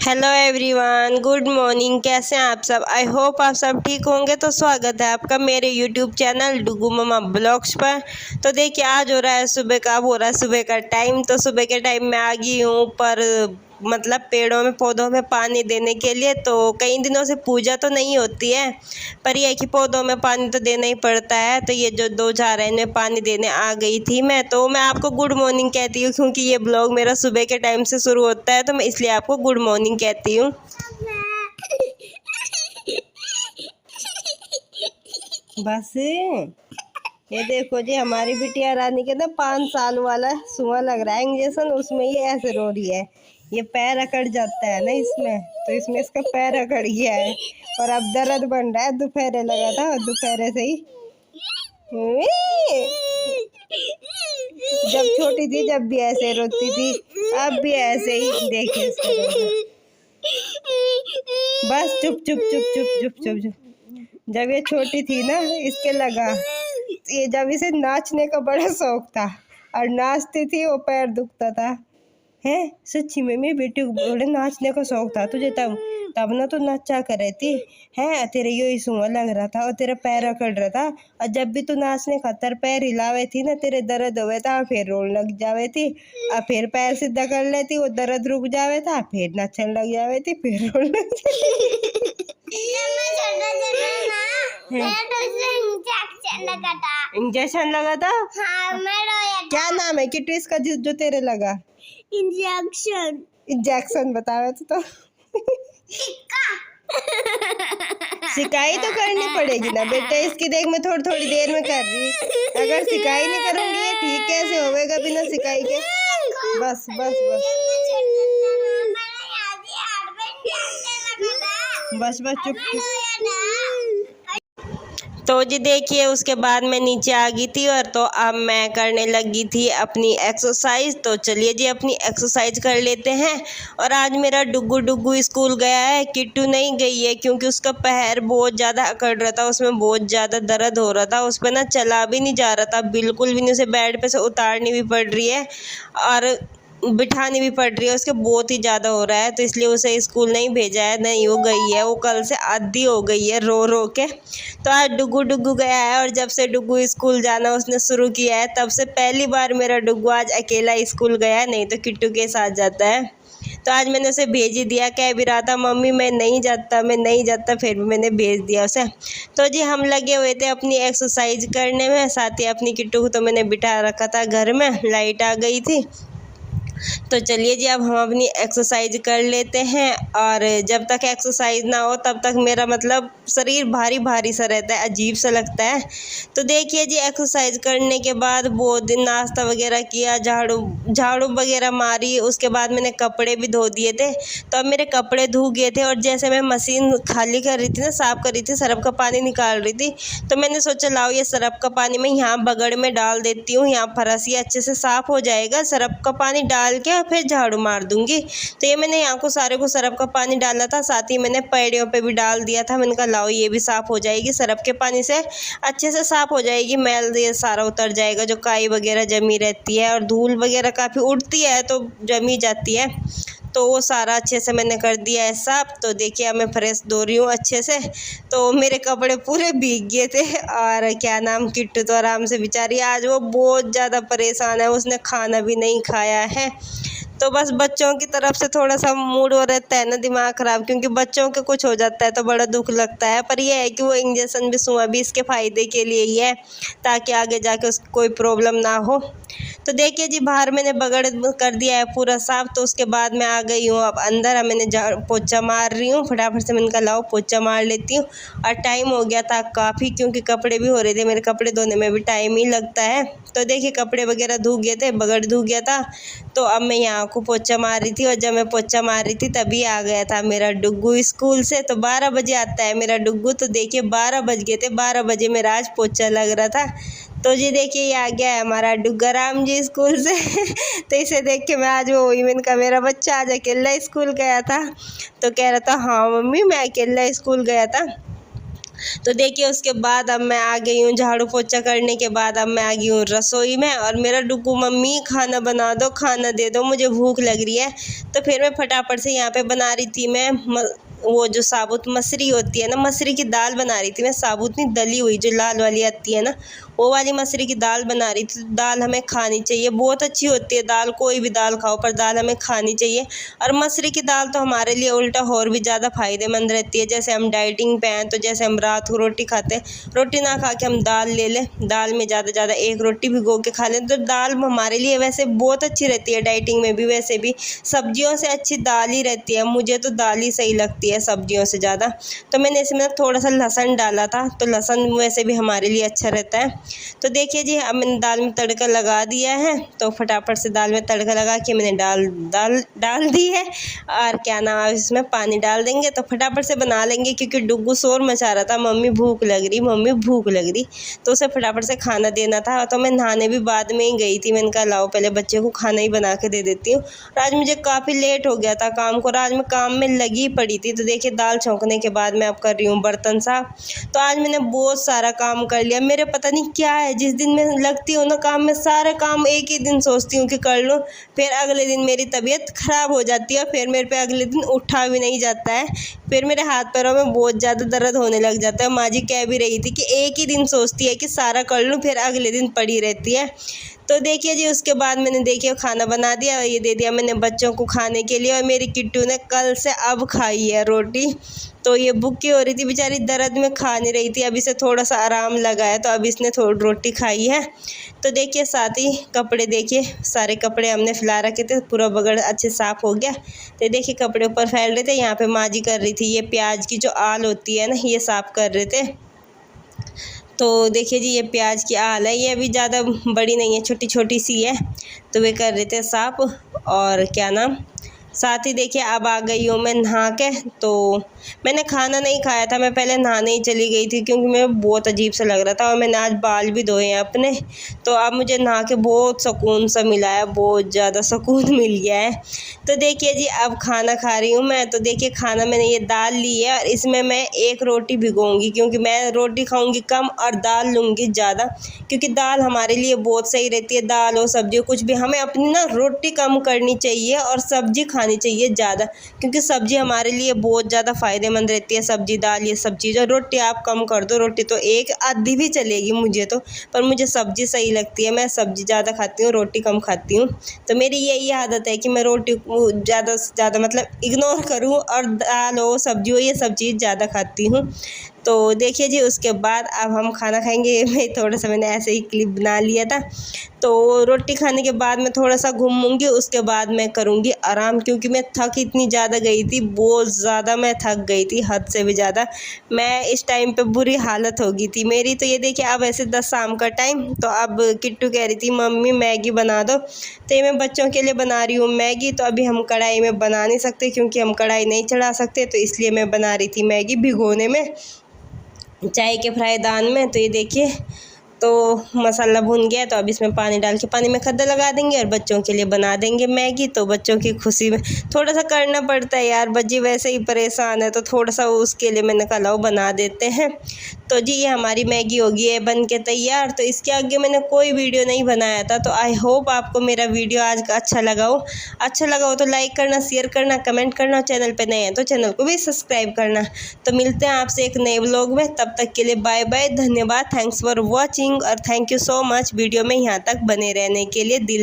Hello everyone, good morning. कैसे हैं आप सब? आई होप आप सब ठीक होंगे। तो स्वागत है आपका मेरे यूट्यूब चैनल डुगू मम्मा ब्लॉग्स पर। तो देखिए, आज हो रहा है सुबह का, अब हो रहा है सुबह का टाइम। तो सुबह के टाइम में आ गई हूँ पर मतलब पेड़ों में पौधों में पानी देने के लिए। तो कई दिनों से पूजा तो नहीं होती है, पर यह कि पौधों में पानी तो देना ही पड़ता है। तो ये जो 2-4 है इन्हें पानी देने आ गई थी मैं। तो मैं आपको गुड मॉर्निंग कहती हूँ क्योंकि ये ब्लॉग मेरा सुबह के टाइम से शुरू होता है, तो मैं इसलिए आपको गुड मॉर्निंग कहती हूँ। बस ये देखो जी, हमारी बिटिया रानी के ना 5 साल वाला सुआ लग रहा है इंजेक्शन, उसमें ये ऐसे रो रही है। ये पैर अकड़ जाता है ना इसमें, तो इसमें इसका पैर अकड़ गया है और अब दर्द बन रहा है। दोपहरे लगा था और दोपहरे से ही जब छोटी थी जब भी ऐसे रोती थी, अब भी ऐसे ही। देखिए इसका रोना। बस चुप चुप चुप चुप चुप चुप चुप। जब ये छोटी थी ना, इसके लगा ये जब इसे नाचने का बड़ा शौक था और नाचती थी वो पैर दुखता था। है सच्ची में मेरी बेटी को बड़े नाचने का शौक था तुझे, तब तब ना तो नचा कर रही थी। है तेरे यो सुआ लग रहा था और तेरा पैर अकड़ रहा था, और जब भी तू नाचने खातर पैर हिलावे थी ना, तेरे दर्द हुए था, फिर रोने लग जावे थी और फिर पैर सीधा कर लेती, वो दर्द रुक जावे था, फिर नचन लग जावे थी, फिर रोने लग इंजेक्शन लगा था। हाँ, मैं रोया था। क्या नाम है किट्टू इसका जो तेरे लगा? इंजेक्शन। इंजेक्शन बतावे तो सिकाई तो करनी पड़ेगी ना बेटा इसकी। देख मैं थोड़ी थोड़ी देर में कर रही, अगर सिकाई नहीं करूंगी ये ठीक कैसे होगा बिना सिकाई के? बस बस बस बस बस चुप चुप। तो जी देखिए, उसके बाद मैं नीचे आ गई थी और तो अब मैं करने लगी थी अपनी एक्सरसाइज। तो चलिए जी अपनी एक्सरसाइज कर लेते हैं। और आज मेरा डुग्गू डुग्गू स्कूल गया है, किट्टू नहीं गई है क्योंकि उसका पैर बहुत ज़्यादा अकड़ रहा था, उसमें बहुत ज़्यादा दर्द हो रहा था, उस पर ना चला भी नहीं जा रहा था बिल्कुल भी नहीं। उसे बेड पे से उतारनी भी पड़ रही है और बिठानी भी पड़ रही है, उसके बहुत ही ज़्यादा हो रहा है। तो इसलिए उसे स्कूल नहीं भेजा है, नहीं वो गई है, वो कल से आदी हो गई है रो रो के। तो आज डुग्गू डुग्गू गया है और जब से डुग्गू स्कूल जाना उसने शुरू किया है तब से पहली बार मेरा डुग्गू आज अकेला स्कूल गया है, नहीं तो किट्टू के साथ जाता है। तो आज मैंने उसे भेज ही दिया, कह भी रहा था मम्मी मैं नहीं जाता मैं नहीं जाता, फिर भी मैंने भेज दिया उसे। तो जी हम लगे हुए थे अपनी एक्सरसाइज करने में, साथ ही अपनी किट्टू को तो मैंने बिठा रखा था घर में, लाइट आ गई थी। तो चलिए जी अब हम अपनी एक्सरसाइज कर लेते हैं। और जब तक एक्सरसाइज ना हो तब तक मेरा मतलब शरीर भारी भारी सा रहता है, अजीब सा लगता है। तो देखिए जी एक्सरसाइज करने के बाद बहुत दिन नाश्ता वगैरह किया, झाड़ू झाड़ू वगैरह मारी, उसके बाद मैंने कपड़े भी धो दिए थे। तो अब मेरे कपड़े धो गए थे और जैसे मैं मशीन खाली कर रही थी ना, साफ़ कर रही थी, सरफ का पानी निकाल रही थी, तो मैंने सोचा लाओ ये सरफ का पानी मैं यहाँ बगड़ में डाल देती हूँ, यहाँ फरस ये अच्छे से साफ़ हो जाएगा। सरफ का पानी डाल के फिर झाड़ू मार दूंगी। तो ये मैंने यहाँ को सारे को सरफ का पानी डाला था, साथ ही मैंने पैड़ियों पे भी डाल दिया था। मैंने कहा लाओ ये भी साफ़ हो जाएगी, सरफ के पानी से अच्छे से साफ़ हो जाएगी, मैल ये सारा उतर जाएगा, जो काई वगैरह जमी रहती है और धूल वगैरह काफ़ी उड़ती है तो जमी जाती है। तो वो सारा अच्छे से मैंने कर दिया है साफ। तो देखिए अब मैं फ्रेश धो रही हूँ अच्छे से। तो मेरे कपड़े पूरे भीग गए थे और क्या नाम किट्टू तो आराम से बेचारी, आज वो बहुत ज़्यादा परेशान है, उसने खाना भी नहीं खाया है। तो बस बच्चों की तरफ से थोड़ा सा मूड हो रहता है ना, दिमाग ख़राब, क्योंकि बच्चों के कुछ हो जाता है तो बड़ा दुख लगता है। पर यह है कि वो इंजेक्शन भी सुआ भी इसके फ़ायदे के लिए ही है, ताकि आगे जाके उसको कोई प्रॉब्लम ना हो। तो देखिए जी बाहर मैंने बगड़ कर दिया है पूरा साफ। तो उसके बाद मैं आ गई हूँ अब अंदर, अब मैंने पोछा मार रही हूँ फटाफट से। मैंने कहा लाओ पोछा मार लेती हूँ, और टाइम हो गया था काफ़ी क्योंकि कपड़े भी हो रहे थे, मेरे कपड़े धोने में भी टाइम ही लगता है। तो देखिए कपड़े वगैरह धो गए थे, बगड़ धो गया था। तो अब मैं यहाँ को पोछा मार रही थी और जब मैं पोछा मार रही थी तभी आ गया था मेरा डुग्गू स्कूल से। तो 12 बजे आता है मेरा डुग्गू। तो देखिए 12 बज गए थे, 12 बजे मेरा आज पोछा लग रहा था। तो जी देखिए ये आ गया है हमारा डुग्गा राम जी स्कूल से। तो इसे देख के मैं आज वो हुई, मैंने कहा मेरा बच्चा आज अकेला स्कूल गया था। तो कह रहा था हाँ मम्मी मैं अकेला स्कूल गया था। तो देखिए उसके बाद अब मैं आ गई हूँ झाड़ू पोछा करने के बाद अब मैं आ गई हूँ रसोई में, और मेरा डुगू मम्मी खाना बना दो, खाना दे दो, मुझे भूख लग रही है। तो फिर मैं फटाफट से यहाँ पे बना रही थी मैं वो जो साबुत मसरी होती है ना, मसरी की दाल बना रही थी मैं, साबुत नहीं दली हुई जो लाल वाली आती है ना, वो वाली मसरी की दाल बना रही थी। दाल हमें खानी चाहिए, बहुत अच्छी होती है दाल, कोई भी दाल खाओ पर दाल हमें खानी चाहिए। और मसरी की दाल तो हमारे लिए उल्टा और भी ज़्यादा फ़ायदेमंद रहती है। जैसे हम डाइटिंग पे हैं तो जैसे हम रात को रोटी खाते हैं, रोटी ना खा के हम दाल ले लें, दाल में ज़्यादा एक रोटी भिगो के खा लें, तो दाल हमारे लिए वैसे बहुत अच्छी रहती है। डाइटिंग में भी वैसे भी सब्जियों से अच्छी दाल ही रहती है, मुझे तो दाल ही सही लगती है सब्जियों से ज़्यादा। तो मैंने इसमें थोड़ा सा लहसुन डाला था, तो लहसुन वैसे भी हमारे लिए अच्छा रहता है। तो देखिए जी अब मैंने दाल में तड़का लगा दिया है, तो फटाफट से दाल में तड़का लगा के मैंने डाल दी है। और क्या नाम है, इसमें पानी डाल देंगे तो फटाफट से बना लेंगे, क्योंकि डुगू शोर मचा रहा था, मम्मी भूख लग रही, मम्मी भूख लग रही, तो उसे फटाफट से खाना देना था। तो मैं नहाने भी बाद में ही गई थी, मैंने कहा लाओ पहले बच्चे को खाना ही बना के दे देती हूँ। और आज मुझे काफ़ी लेट हो गया था काम को, आज मैं काम में लगी पड़ी थी। तो देखिए दाल छौंकने के बाद मैं अब कर रही हूँ बर्तन साफ। तो आज मैंने बहुत सारा काम कर लिया, मेरे पता नहीं क्या है, जिस दिन मैं लगती हूँ ना काम में, सारे काम एक ही दिन सोचती हूँ कि कर लूँ, फिर अगले दिन मेरी तबीयत ख़राब हो जाती है, फिर मेरे पे अगले दिन उठा भी नहीं जाता है, फिर मेरे हाथ पैरों में बहुत ज़्यादा दर्द होने लग जाता है। माँ जी कह भी रही थी कि एक ही दिन सोचती है कि सारा कर लूँ, फिर अगले दिन पड़ी रहती है। तो देखिए जी उसके बाद मैंने देखिए खाना बना दिया, और ये दे दिया मैंने बच्चों को खाने के लिए। और मेरी किट्टू ने कल से अब खाई है रोटी, तो ये भूखी हो रही थी बेचारी, दर्द में खा नहीं रही थी, अब इसे थोड़ा सा आराम लगा है, तो अब इसने थोड़ी रोटी खाई है। तो देखिए साथ ही कपड़े, देखिए सारे कपड़े हमने फैला रखे थे, पूरा बगड़ अच्छे साफ़ हो गया। तो देखिए कपड़े ऊपर फैल रहे थे, यहाँ पे माँ जी कर रही थी ये प्याज की जो आल होती है ना, ये साफ़ कर रहे थे। तो देखिए जी ये प्याज की आल है, ये अभी ज़्यादा बड़ी नहीं है, छोटी छोटी सी है, तो वे कर रहे थे साफ। और क्या नाम, साथ ही देखिए अब आ गई हूँ मैं नहा के। तो मैंने खाना नहीं खाया था, मैं पहले नहाने ही चली गई थी, क्योंकि मुझे बहुत अजीब सा लग रहा था, और मैंने आज बाल भी धोए हैं अपने। तो अब मुझे नहा के बहुत सुकून सा मिला है, बहुत ज़्यादा सुकून मिल गया है। तो देखिए जी अब खाना खा रही हूँ मैं। तो देखिए खाना मैंने ये दाल ली है, और इसमें मैं एक रोटी भिगोऊंगी, क्योंकि मैं रोटी खाऊंगी कम और दाल लूँगी ज़्यादा, क्योंकि दाल हमारे लिए बहुत सही रहती है। दाल हो सब्जी हो कुछ भी, हमें अपनी ना रोटी कम करनी चाहिए और सब्जी खानी चाहिए ज़्यादा, क्योंकि सब्जी हमारे लिए बहुत ज़्यादा फ़ायदेमंद रहती है। सब्जी दाल ये सब चीज़, और रोटी आप कम कर दो, रोटी तो एक आधी भी चलेगी मुझे तो, पर मुझे सब्जी सही लगती है, मैं सब्जी ज़्यादा खाती हूँ, रोटी कम खाती हूँ। तो मेरी यही आदत है कि मैं रोटी को ज़्यादा से ज़्यादा मतलब इग्नोर करूँ, और दाल हो सब्जी हो ये सब चीज़ ज़्यादा खाती हूँ। तो देखिए जी उसके बाद अब हम खाना खाएंगे। मैं थोड़ा सा मैंने ऐसे ही क्लिप बना लिया था। तो रोटी खाने के बाद मैं थोड़ा सा घूमूंगी, उसके बाद मैं करूंगी आराम, क्योंकि मैं थक इतनी ज़्यादा गई थी, बहुत ज़्यादा मैं थक गई थी, हद से भी ज़्यादा। मैं इस टाइम पे बुरी हालत हो गई थी मेरी। तो ये देखिए अब ऐसे 10 शाम का टाइम, तो अब किट्टू कह रही थी मम्मी मैगी बना दो, तो ये मैं बच्चों के लिए बना रही हूँ मैगी। तो अभी हम कढ़ाई में बना नहीं सकते, क्योंकि हम कढ़ाई नहीं चढ़ा सकते, तो इसलिए मैं बना रही थी मैगी भिगोने में, चाय के फ्राईदान में। तो ये देखिए तो मसाला भुन गया, तो अब इसमें पानी डाल के पानी में खद्दा लगा देंगे और बच्चों के लिए बना देंगे मैगी। तो बच्चों की खुशी में थोड़ा सा करना पड़ता है यार, बच्चे वैसे ही परेशान है, तो थोड़ा सा उसके लिए मैंने कहा लाओ बना देते हैं। तो जी ये हमारी मैगी होगी है बन के तैयार। तो इसके आगे मैंने कोई वीडियो नहीं बनाया था, तो आई होप आपको मेरा वीडियो आज का अच्छा लगा हो तो लाइक करना, शेयर करना, कमेंट करना, और चैनल पे नए हैं तो चैनल को भी सब्सक्राइब करना। तो मिलते हैं आपसे एक नए व्लॉग में, तब तक के लिए बाय बाय, धन्यवाद, थैंक्स फॉर वॉचिंग, और thank you so much video में यहाँ तक बने रहने के लिए। दिल